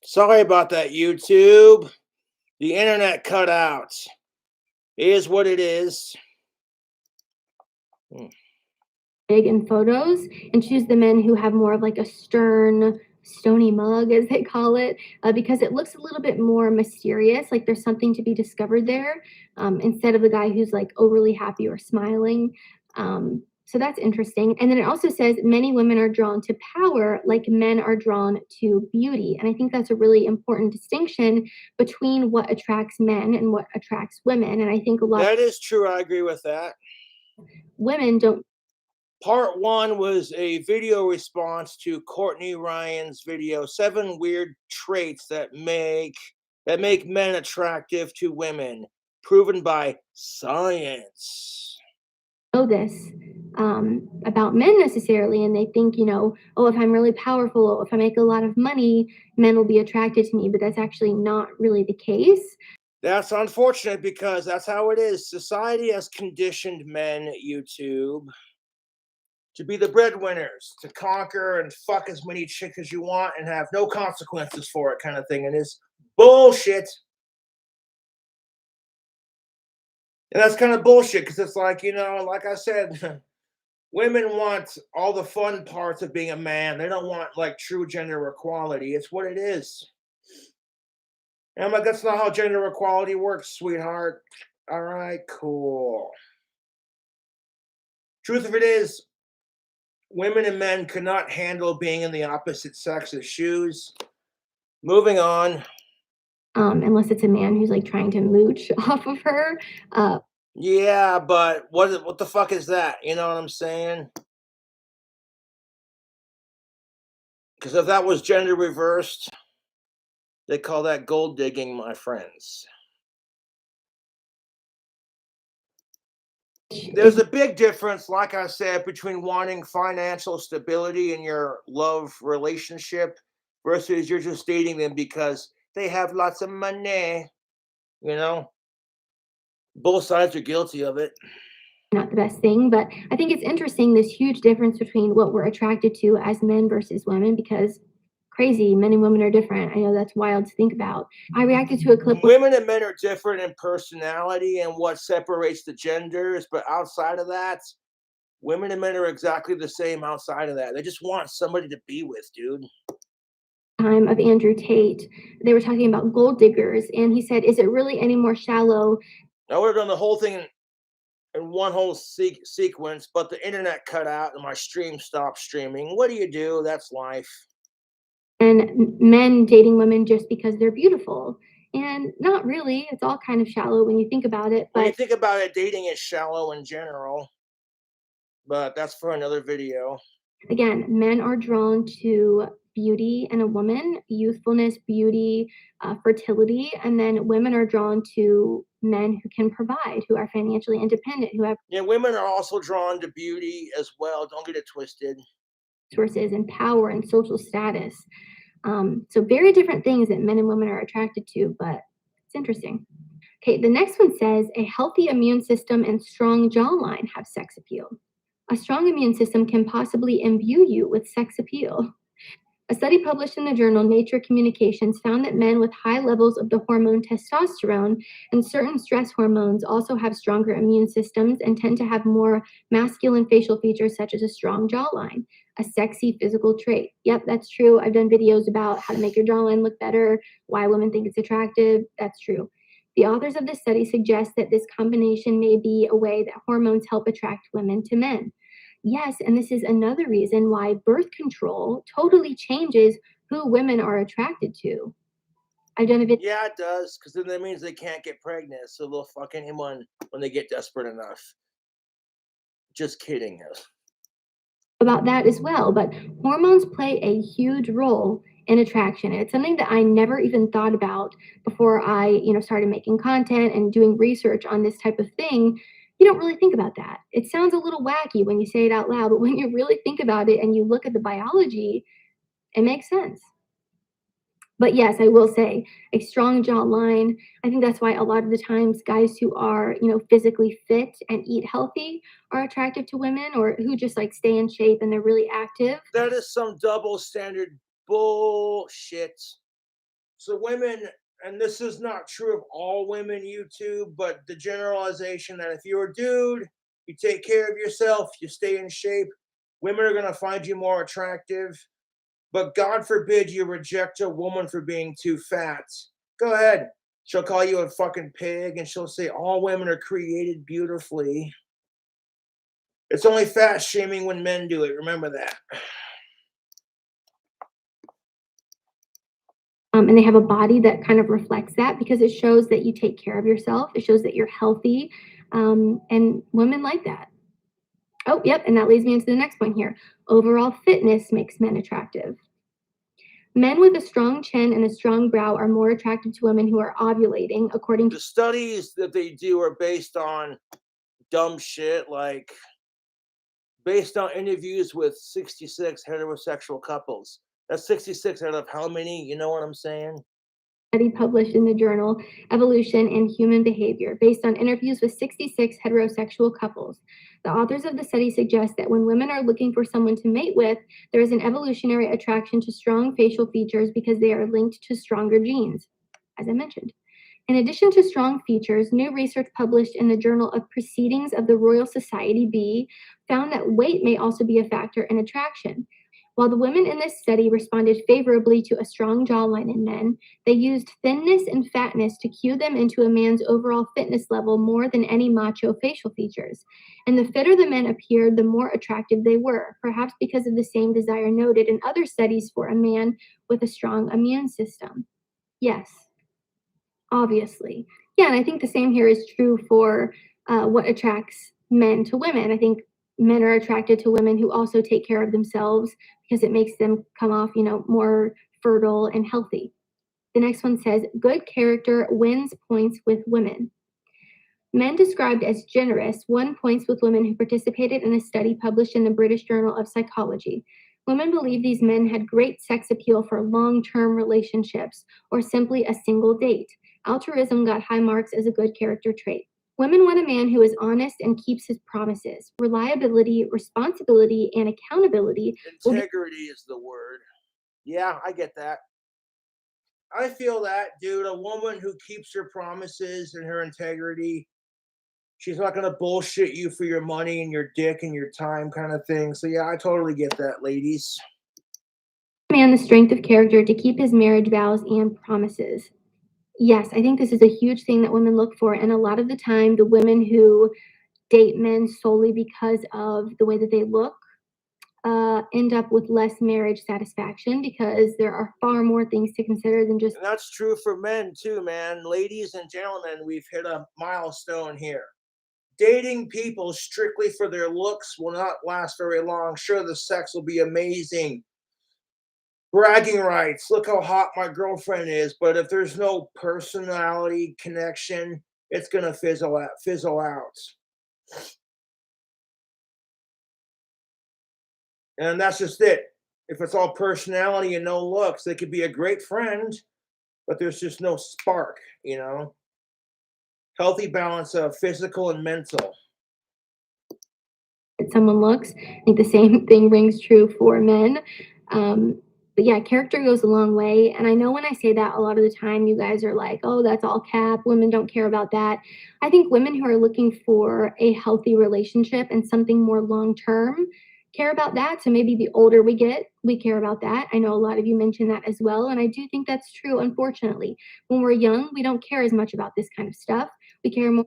Sorry about that, YouTube. The internet cut out. It is what it is. Hmm. Big in photos and choose the men who have more of like a stern, stony mug, as they call it, because it looks a little bit more mysterious, like there's something to be discovered there, instead of the guy who's like overly happy or smiling. So that's interesting. And then it also says many women are drawn to power like men are drawn to beauty. And I think that's a really important distinction between what attracts men and what attracts women. And I think a lot That is true. I agree with that. of women don't. Part one was a video response to Courtney Ryan's video, 7 weird traits that make men attractive to women, proven by science. Know this about men necessarily, and they think, oh, if I'm really powerful, if I make a lot of money, men will be attracted to me, but that's actually not really the case. That's unfortunate because that's how it is. Society has conditioned men, YouTube, to be the breadwinners, to conquer and fuck as many chicks as you want and have no consequences for it, kind of thing. And it's bullshit. And that's kind of bullshit because it's like, like I said, women want all the fun parts of being a man. They don't want like true gender equality. It's what it is. And I'm like, that's not how gender equality works, sweetheart. All right, cool. Truth of it is, women and men cannot handle being in the opposite sex's shoes. Moving on. Unless it's a man who's like trying to mooch off of her. Yeah, but what the fuck is that? You know what I'm saying? Because if that was gender reversed, they call that gold digging, my friends. There's a big difference, like I said, between wanting financial stability in your love relationship versus you're just dating them because they have lots of money. You know, both sides are guilty of it. Not the best thing, but I think it's interesting this huge difference between what we're attracted to as men versus women because crazy, men and women are different. I know that's wild to think about. I reacted to a clip. Women and men are different in personality and what separates the genders, but outside of that, women and men are exactly the same outside of that. They just want somebody to be with, dude. Time of Andrew Tate, they were talking about gold diggers, and he said, "Is it really any more shallow?" I would have done the whole thing in one whole sequence, but the internet cut out and my stream stopped streaming. What do you do? That's life. And men dating women just because they're beautiful, and not really. It's all kind of shallow when you think about it. When you But think about it, dating is shallow in general, but that's for another video. again, men are drawn to beauty in a woman, youthfulness, beauty, fertility, and then women are drawn to men who can provide, who are financially independent, who have Yeah, women are also drawn to beauty as well. Don't get it twisted. resources and power and social status. So very different things that men and women are attracted to, but it's interesting. Okay, the next one says a healthy immune system and strong jawline have sex appeal. A strong immune system can possibly imbue you with sex appeal. A study published in the journal Nature Communications found that men with high levels of the hormone testosterone and certain stress hormones also have stronger immune systems and tend to have more masculine facial features, such as a strong jawline, a sexy physical trait. Yep, that's true. I've done videos about how to make your jawline look better, why women think it's attractive. That's true. The authors of this study suggest that this combination may be a way that hormones help attract women to men. Yes, and this is another reason why birth control totally changes who women are attracted to. I've done a video Yeah, it does, because then that means they can't get pregnant, so they'll fuck anyone when they get desperate enough. Just kidding. about that as well, but hormones play a huge role in attraction. And it's something that I never even thought about before I, started making content and doing research on this type of thing. You don't really think about that. It sounds a little wacky when you say it out loud, but when you really think about it and you look at the biology, it makes sense. But yes, I will say a strong jawline. I think that's why a lot of the times guys who are, physically fit and eat healthy are attractive to women, or who just like stay in shape and they're really active. That is some double standard bullshit. So women, and this is not true of all women, YouTube, but the generalization that if you're a dude, you take care of yourself, you stay in shape, women are gonna find you more attractive. But God forbid you reject a woman for being too fat. Go ahead. She'll call you a fucking pig and she'll say all women are created beautifully. It's only fat shaming when men do it. Remember that. And they have a body that kind of reflects that because it shows that you take care of yourself. It shows that you're healthy. And women like that. Oh, yep. And that leads me into the next point here. Overall fitness makes men attractive. Men with a strong chin and a strong brow are more attractive to women who are ovulating, according to The studies that they do are based on dumb shit, like based on interviews with 66 heterosexual couples. That's 66 out of how many? You know what I'm saying? study published in the journal Evolution and Human Behavior based on interviews with 66 heterosexual couples. The authors of the study suggest that when women are looking for someone to mate with, there is an evolutionary attraction to strong facial features because they are linked to stronger genes, as I mentioned. In addition to strong features, new research published in the Journal of Proceedings of the Royal Society B found that weight may also be a factor in attraction. While the women in this study responded favorably to a strong jawline in men, they used thinness and fatness to cue them into a man's overall fitness level more than any macho facial features. And the fitter the men appeared, the more attractive they were, perhaps because of the same desire noted in other studies for a man with a strong immune system. Yes, obviously. Yeah, and I think the same here is true for what attracts men to women. I think men are attracted to women who also take care of themselves because it makes them come off, more fertile and healthy. The next one says, good character wins points with women. Men described as generous won points with women who participated in a study published in the British Journal of Psychology. Women believe these men had great sex appeal for long term relationships or simply a single date. Altruism got high marks as a good character trait. Women want a man who is honest and keeps his promises. Reliability, responsibility, and accountability will be Integrity is the word. Yeah, I get that. I feel that, dude. A woman who keeps her promises and her integrity, she's not gonna bullshit you for your money and your dick and your time kind of thing. So yeah, I totally get that, ladies. a man the strength of character to keep his marriage vows and promises. Yes, I think this is a huge thing that women look for. And a lot of the time, the women who date men solely because of the way that they look end up with less marriage satisfaction because there are far more things to consider than just And that's true for men too, man. Ladies and gentlemen, we've hit a milestone here. Dating people strictly for their looks will not last very long. Sure, the sex will be amazing. Bragging rights. Look how hot my girlfriend is. But if there's no personality connection, it's gonna fizzle out. Fizzle out. And that's just it. If it's all personality and no looks, they could be a great friend, but there's just no spark. Healthy balance of physical and mental. someone looks. I think the same thing rings true for men. Um, but yeah, character goes a long way. And I know when I say that, a lot of the time you guys are like, oh, that's all cap. Women don't care about that. I think women who are looking for a healthy relationship and something more long term care about that. So maybe the older we get, we care about that. I know a lot of you mentioned that as well. And I do think that's true, unfortunately. When we're young, we don't care as much about this kind of stuff. We care more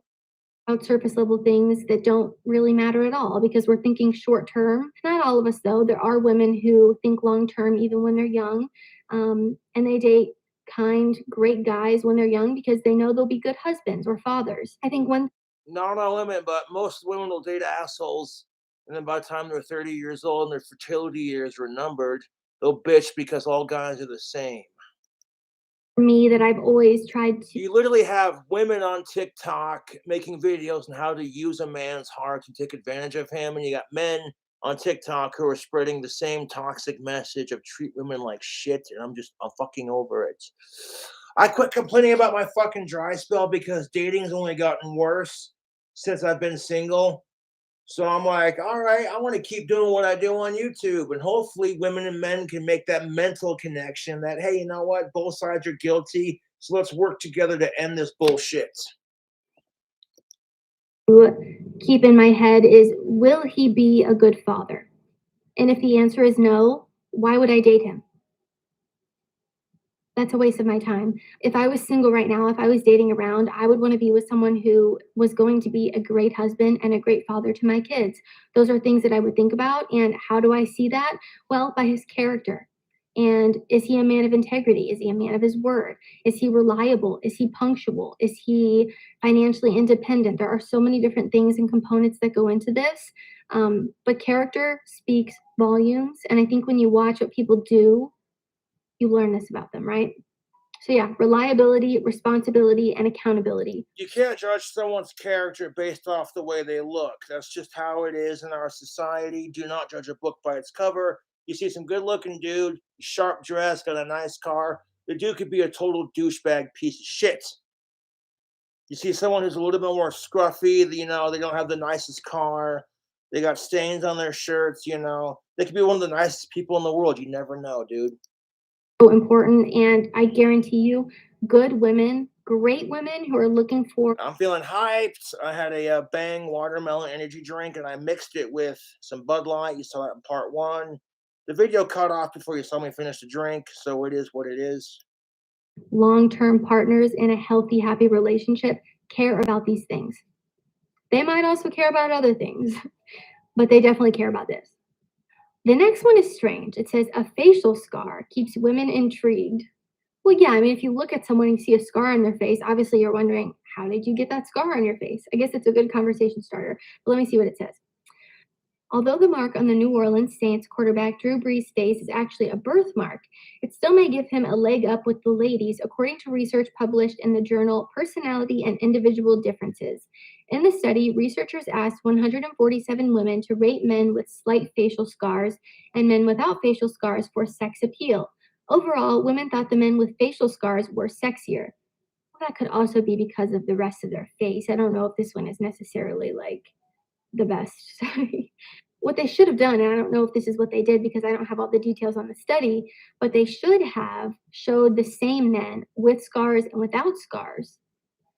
about surface level things that don't really matter at all because we're thinking short term. Not all of us, though. There are women who think long term even when they're young, and they date kind, great guys when they're young because they know they'll be good husbands or fathers. I think one Not all women, but most women will date assholes. And then by the time they're 30 years old and their fertility years were numbered, they'll bitch because all guys are the same. for me that I've always tried to You literally have women on TikTok making videos on how to use a man's heart and take advantage of him. And you got men on TikTok who are spreading the same toxic message of treat women like shit. And I'm fucking over it. I quit complaining about my fucking dry spell because dating's only gotten worse since I've been single. So I'm like, all right, I want to keep doing what I do on YouTube. And hopefully women and men can make that mental connection that, hey, you know what? Both sides are guilty. So let's work together to end this bullshit. Keep in my head is, will he be a good father? And if the answer is no, why would I date him? That's a waste of my time. If I was single right now, if I was dating around, I would want to be with someone who was going to be a great husband and a great father to my kids. Those are things that I would think about. And how do I see that? Well, by his character. And is he a man of integrity? Is he a man of his word? Is he reliable? Is he punctual? Is he financially independent? There are so many different things and components that go into this. But character speaks volumes. And I think when you watch what people do, you learn this about them, right? So yeah, reliability, responsibility, and accountability. You can't judge someone's character based off the way they look. That's just how it is in our society. Do not judge a book by its cover. You see some good looking dude, sharp dress, got a nice car. The dude could be a total douchebag piece of shit. You see someone who's a little bit more scruffy, you know, they don't have the nicest car. They got stains on their shirts, you know. They could be one of the nicest people in the world. You never know, dude. So important, and I guarantee you, good women, great women who are looking for. I'm feeling hyped. I had a Bang watermelon energy drink and I mixed it with some Bud Light. You saw that in part one. The video cut off before you saw me finish the drink, so it is what it is. Long-term partners in a healthy, happy relationship care about these things. They might also care about other things, but they definitely care about this. The next one is strange. It says a facial scar keeps women intrigued. Well, yeah, I mean, if you look at someone and you see a scar on their face, obviously you're wondering, how did you get that scar on your face? I guess it's a good conversation starter. But let me see what it says. Although the mark on the New Orleans Saints quarterback Drew Brees' face is actually a birthmark, it still may give him a leg up with the ladies, according to research published in the journal Personality and Individual Differences. In the study, researchers asked 147 women to rate men with slight facial scars and men without facial scars for sex appeal. Overall, women thought the men with facial scars were sexier. Well, that could also be because of the rest of their face. I don't know if this one is necessarily like the best. What they should have done, and I don't know if this is what they did because I don't have all the details on the study, but they should have showed the same men with scars and without scars,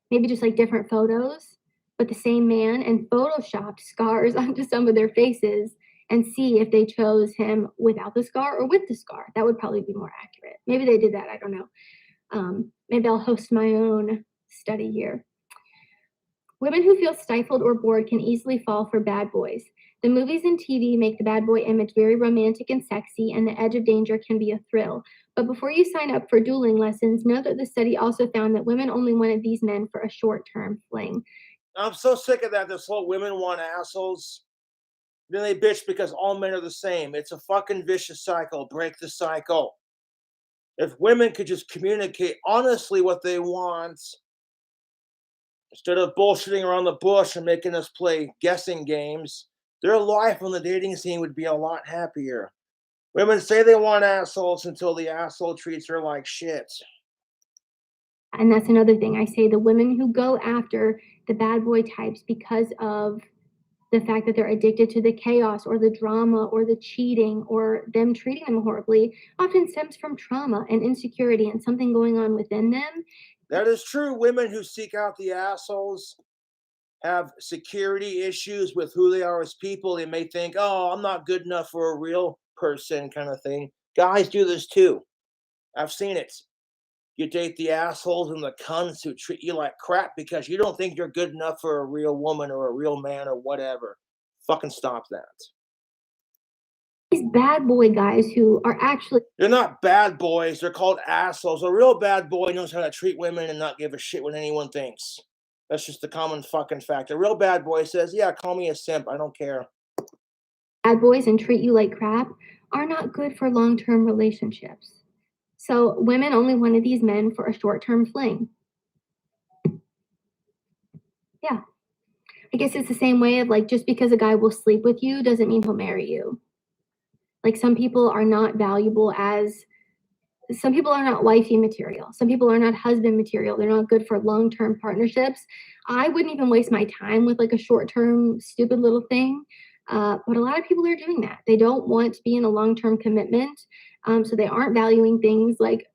maybe just like different photos, but the same man, and photoshopped scars onto some of their faces and see if they chose him without the scar or with the scar. That would probably be more accurate. Maybe they did that. I don't know. Maybe I'll host my own study here. Women who feel stifled or bored can easily fall for bad boys. The movies and TV make the bad boy image very romantic and sexy, and the edge of danger can be a thrill. But before you sign up for dueling lessons, know that the study also found that women only wanted these men for a short-term fling. I'm so sick of that. This whole women want assholes. Then they bitch because all men are the same. It's a fucking vicious cycle. Break the cycle. If women could just communicate honestly what they want, instead of bullshitting around the bush and making us play guessing games, their life on the dating scene would be a lot happier. Women say they want assholes until the asshole treats her like shit. And that's another thing. I say the women who go after the bad boy types because of the fact that they're addicted to the chaos or the drama or the cheating or them treating them horribly often stems from trauma and insecurity and something going on within them. That is true. Women who seek out the assholes have security issues with who they are as people. They may think, oh, I'm not good enough for a real person, kind of thing. Guys do this too. I've seen it. You date the assholes and the cunts who treat you like crap because you don't think you're good enough for a real woman or a real man or whatever. Fucking stop that. These bad boy guys who are actually, They're not bad boys. They're called assholes. A real bad boy knows how to treat women and not give a shit what anyone thinks. That's just the common fucking fact. A real bad boy says, yeah, call me a simp. I don't care. bad boys and treat you like crap are not good for long-term relationships. So women only wanted these men for a short-term fling. Yeah. I guess it's the same way of like, just because a guy will sleep with you doesn't mean he'll marry you. Like some people are not valuable as some people are not wifey material. Some people are not husband material. They're not good for long-term partnerships. I wouldn't even waste my time with like a short-term, stupid little thing. But a lot of people are doing that. They don't want to be in a long-term commitment. So they aren't valuing things like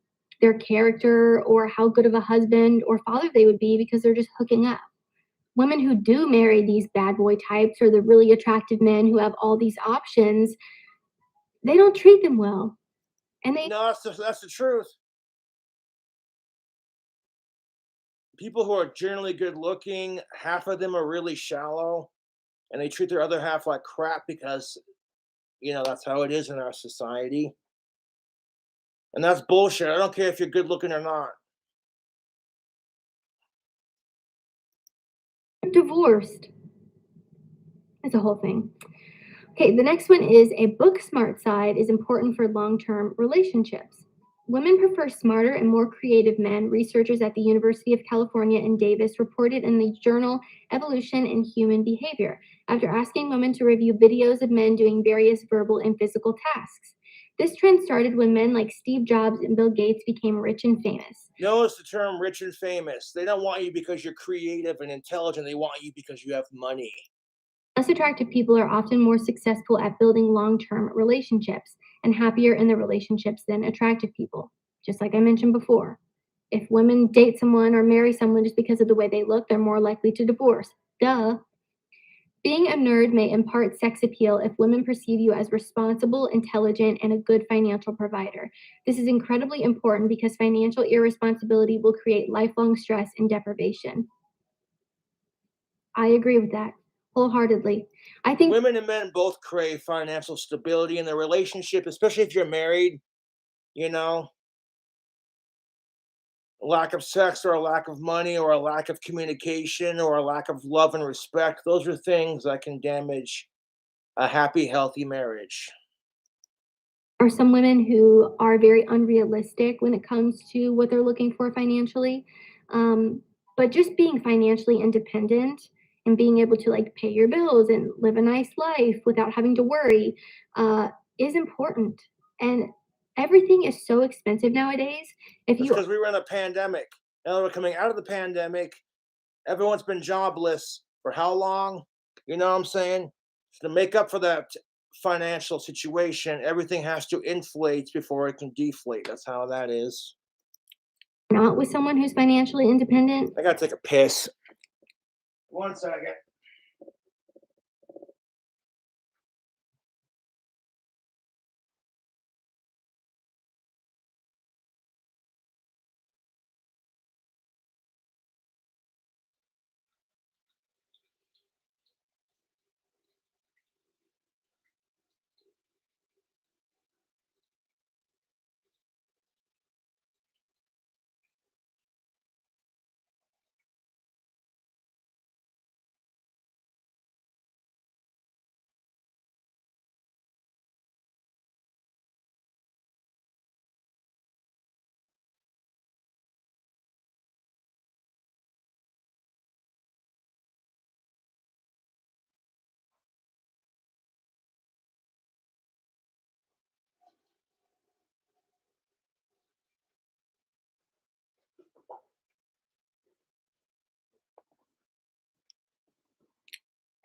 their character or how good of a husband or father they would be because they're just hooking up. Women who do marry these bad boy types or the really attractive men who have all these options, they don't treat them well. And they No, that's the truth. People who are generally good looking, half of them are really shallow, and they treat their other half like crap because that's how it is in our society, and that's bullshit. I don't care if you're good looking or not. divorced. It's a whole thing. Okay, the next one is a book smart side is important for long term relationships. Women prefer smarter and more creative men, researchers at the University of California in Davis reported in the journal Evolution in Human Behavior after asking women to review videos of men doing various verbal and physical tasks. This trend started when men like Steve Jobs and Bill Gates became rich and famous. Notice the term rich and famous. They don't want you because you're creative and intelligent. They want you because you have money. Less attractive people are often more successful at building long term relationships and happier in the relationships than attractive people, just like I mentioned before. If women date someone or marry someone just because of the way they look, they're more likely to divorce. Duh. Being a nerd may impart sex appeal if women perceive you as responsible, intelligent, and a good financial provider. This is incredibly important because financial irresponsibility will create lifelong stress and deprivation. I agree with that wholeheartedly. I think Women and men both crave financial stability in their relationship, especially if you're married. You know, a lack of sex or a lack of money or a lack of communication or a lack of love and respect, those are things that can damage a happy, healthy marriage. are some women who are very unrealistic when it comes to what they're looking for financially. Um, but just being financially independent and being able to like pay your bills and live a nice life without having to worry uh, is important. And everything is so expensive nowadays. If That's you because we were in a pandemic. Now that we're coming out of the pandemic, everyone's been jobless for how long? You know what I'm saying? To make up for that financial situation, everything has to inflate before it can deflate. That's how that is. are not with someone who's financially independent, I gotta take a piss. 1 second.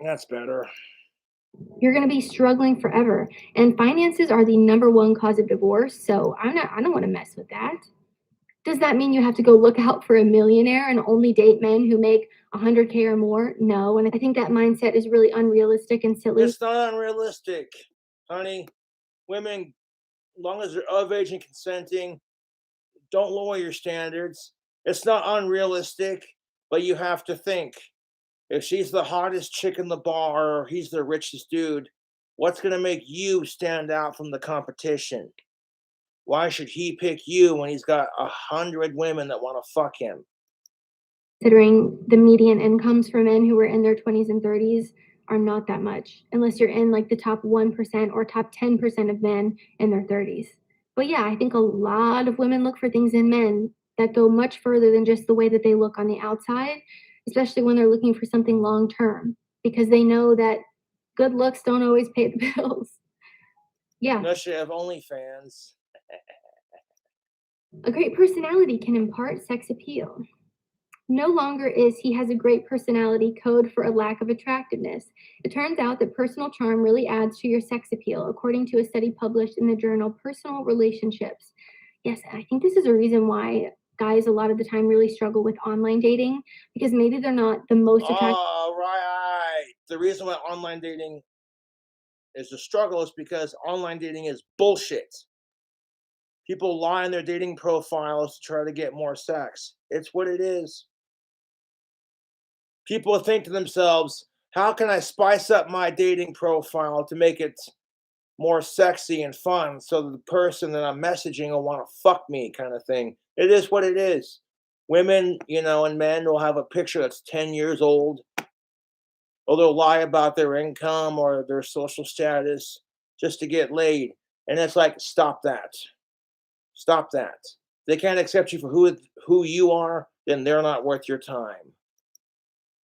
That's better. you're going to be struggling forever. And finances are the number one cause of divorce. So I don't want to mess with that. Does that mean you have to go look out for a millionaire and only date men who make 100K or more? No. And I think that mindset is really unrealistic and silly. It's not unrealistic, honey. Women, long as they're of age and consenting, don't lower your standards. It's not unrealistic, but you have to think if she's the hottest chick in the bar or he's the richest dude, what's going to make you stand out from the competition? Why should he pick you when he's got 100 women that want to fuck him? Considering the median incomes for men who are in their 20s and 30s are not that much, unless you're in like the top 1% or top 10% of men in their 30s. But yeah, I think a lot of women look for things in men that go much further than just the way that they look on the outside, especially when they're looking for something long term, because they know that good looks don't always pay the bills. Yeah. Unless you have OnlyFans. A great personality can impart sex appeal. No longer is he has a great personality code for a lack of attractiveness. It turns out that personal charm really adds to your sex appeal, according to a study published in the journal Personal Relationships. Yes, I think this is a reason why guys a lot of the time really struggle with online dating because maybe they're not the most attractive. All right. The reason why online dating is a struggle is because online dating is bullshit. People lie on their dating profiles to try to get more sex. It's what it is. People think to themselves, how can I spice up my dating profile to make it more sexy and fun so that the person that I'm messaging will want to fuck me, kind of thing. It is what it is. Women, and men will have a picture that's 10 years old, or they'll lie about their income or their social status just to get laid. And it's like, stop that. Stop that. They can't accept you for who you are, then they're not worth your time.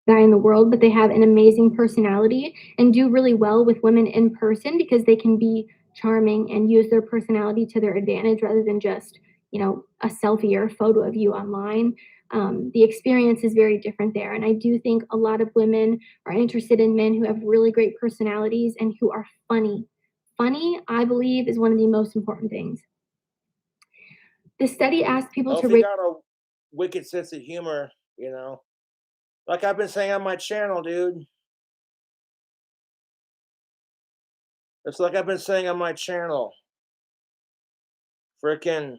Guy in the world, but they have an amazing personality and do really well with women in person because they can be charming and use their personality to their advantage rather than just, a selfie or a photo of you online. The experience is very different there. And I do think a lot of women are interested in men who have really great personalities and who are funny. Funny, I believe, is one of the most important things. The study asked people Well, to if you rate. got a wicked sense of humor. Like I've been saying on my channel, dude. It's like I've been saying on my channel. Freaking,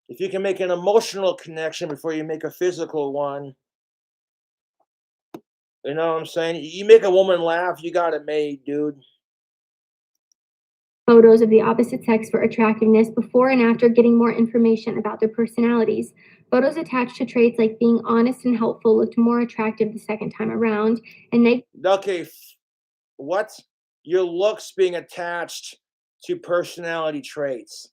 if you can make an emotional connection before you make a physical one, you know what I'm saying? You make a woman laugh, you got it made, dude. Photos of the opposite sex for attractiveness before and after getting more information about their personalities. Photos attached to traits like being honest and helpful looked more attractive the second time around, and Okay, what? Your looks being attached to personality traits.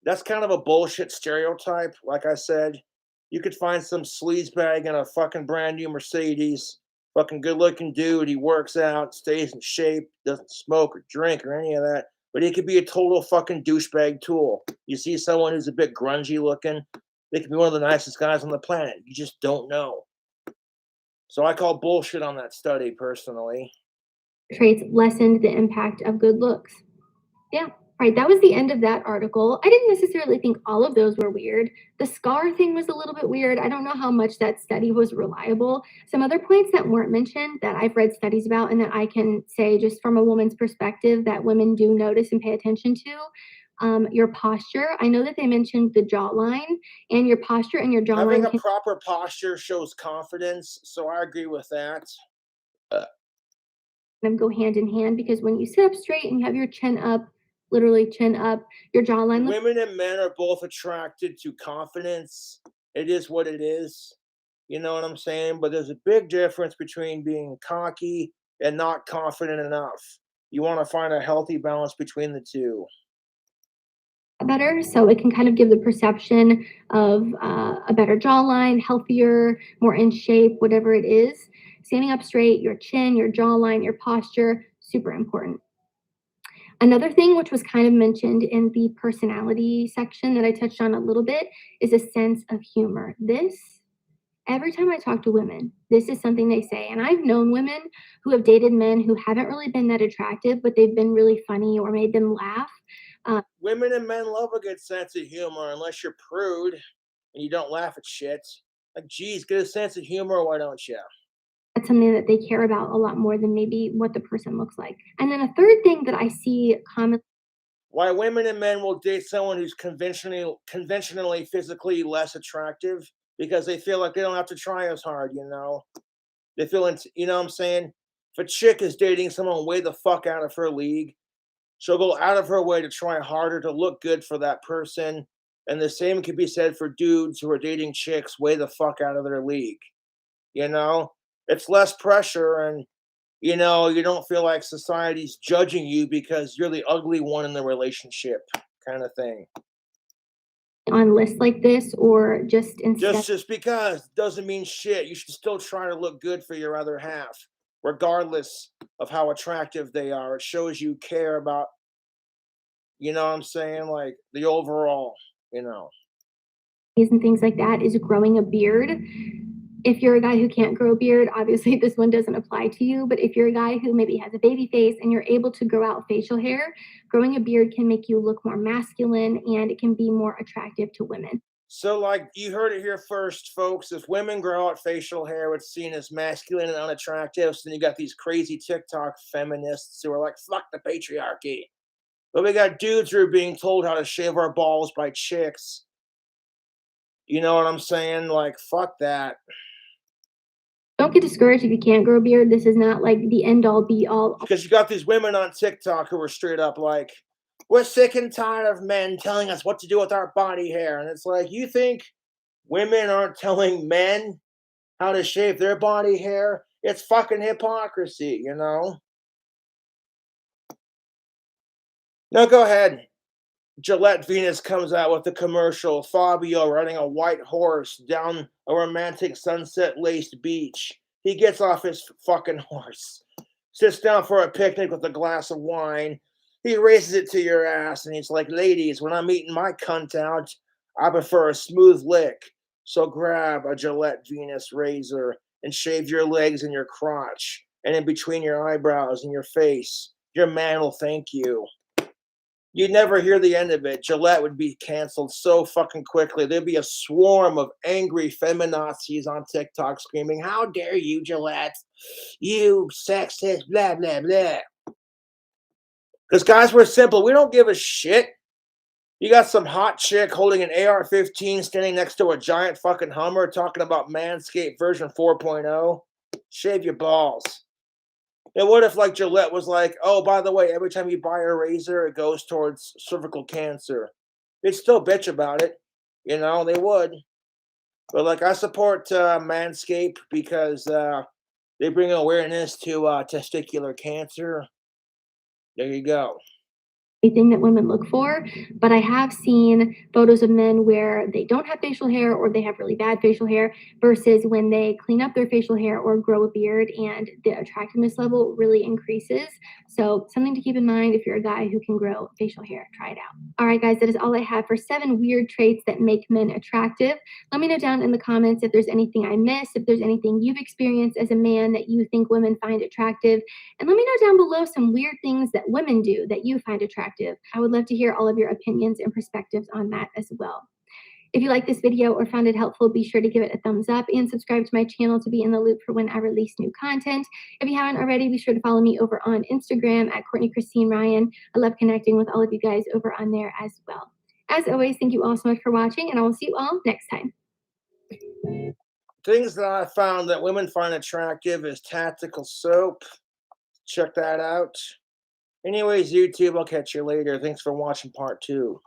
That's kind of a bullshit stereotype. Like I said, you could find some sleazebag in a fucking brand new Mercedes, fucking good looking dude. He works out, stays in shape, doesn't smoke or drink or any of that. But he could be a total fucking douchebag tool. You see someone who's a bit grungy looking, they could be one of the nicest guys on the planet. You just don't know. So I call bullshit on that study personally. traits lessened the impact of good looks. Yeah, right. That was the end of that article. I didn't necessarily think all of those were weird. The scar thing was a little bit weird. I don't know how much that study was reliable. Some other points that weren't mentioned that I've read studies about and that I can say just from a woman's perspective that women do notice and pay attention to. Your posture. I know that they mentioned the jawline, and your posture and your Having jawline a can proper posture shows confidence, so I agree with that. kind of go hand in hand because when you sit up straight and you have your chin up, literally chin up, your jawline looks. Women and men are both attracted to confidence. It is what it is. You know what I'm saying? But there's a big difference between being cocky and not confident enough. You want to find a healthy balance between the two. Better. So it can kind of give the perception of a better jawline, healthier, more in shape, whatever it is. Standing up straight, your chin, your jawline, your posture, super important. Another thing, which was kind of mentioned in the personality section that I touched on a little bit, is a sense of humor. Every time I talk to women, this is something they say. And I've known women who have dated men who haven't really been that attractive, but they've been really funny or made them laugh. Uh, Women and men love a good sense of humor unless you're prude and you don't laugh at shit. Like, geez, get a sense of humor, why don't you? that's something that they care about a lot more than maybe what the person looks like. And then a third thing that I see commonly. Why women and men will date someone who's conventionally physically less attractive because they feel like they don't have to try as hard. They feel, you know what I'm saying? If a chick is dating someone way the fuck out of her league, she'll go out of her way to try harder to look good for that person. And the same can be said for dudes who are dating chicks way the fuck out of their league. You know, it's less pressure, and you don't feel like society's judging you because you're the ugly one in the relationship, kind of thing. On lists like this or just instead. Just because doesn't mean shit. You should still try to look good for your other half, regardless of how attractive they are. It shows you care about You know what I'm saying? Like the overall, you know. And things like that is growing a beard. If you're a guy who can't grow a beard, obviously this one doesn't apply to you, but if you're a guy who maybe has a baby face and you're able to grow out facial hair, growing a beard can make you look more masculine and it can be more attractive to women. So, like, you heard it here first, folks. If women grow out facial hair, it's seen as masculine and unattractive. So then you got these crazy TikTok feminists who are like, fuck the patriarchy. But we got dudes who are being told how to shave our balls by chicks. You know what I'm saying? Like, fuck that. Don't get discouraged if you can't grow a beard. This is not like the end all be all. Because you got these women on TikTok who are straight up like, we're sick and tired of men telling us what to do with our body hair. And it's like, you think women aren't telling men how to shave their body hair? It's fucking hypocrisy, you know? No, go ahead. Gillette Venus comes out with the commercial. Fabio riding a white horse down a romantic sunset laced beach. He gets off his fucking horse, sits down for a picnic with a glass of wine. He raises it to your ass and he's like, ladies, when I'm eating my cunt out, I prefer a smooth lick. So grab a Gillette Venus razor and shave your legs and your crotch and in between your eyebrows and your face. Your man will thank you. You'd never hear the end of it. Gillette would be canceled so fucking quickly. There'd be a swarm of angry feminazis on TikTok screaming, how dare you, Gillette? You sexist, blah, blah, blah. Because, guys, we're simple. We don't give a shit. You got some hot chick holding an AR-15 standing next to a giant fucking Hummer talking about Manscaped version 4.0. Shave your balls. And what if, like, Gillette was like, oh, by the way, every time you buy a razor, it goes towards cervical cancer. They'd still bitch about it. You know, they would. But, like, I support Manscaped because they bring awareness to testicular cancer. There you go. Thing that women look for, but I have seen photos of men where they don't have facial hair or they have really bad facial hair versus when they clean up their facial hair or grow a beard and the attractiveness level really increases. So something to keep in mind if you're a guy who can grow facial hair, try it out. All right, guys, that is all I have for 7 weird traits that make men attractive. Let me know down in the comments if there's anything I missed, if there's anything you've experienced as a man that you think women find attractive, and let me know down below some weird things that women do that you find attractive. I would love to hear all of your opinions and perspectives on that as well. If you like this video or found it helpful, be sure to give it a thumbs up and subscribe to my channel to be in the loop for when I release new content. If you haven't already, be sure to follow me over on Instagram at Courtney Christine Ryan. I love connecting with all of you guys over on there as well. As always, thank you all so much for watching, and I will see you all next time. Things that I found that women find attractive is tactical soap. Check that out. Anyways, YouTube, I'll catch you later. Thanks for watching part 2.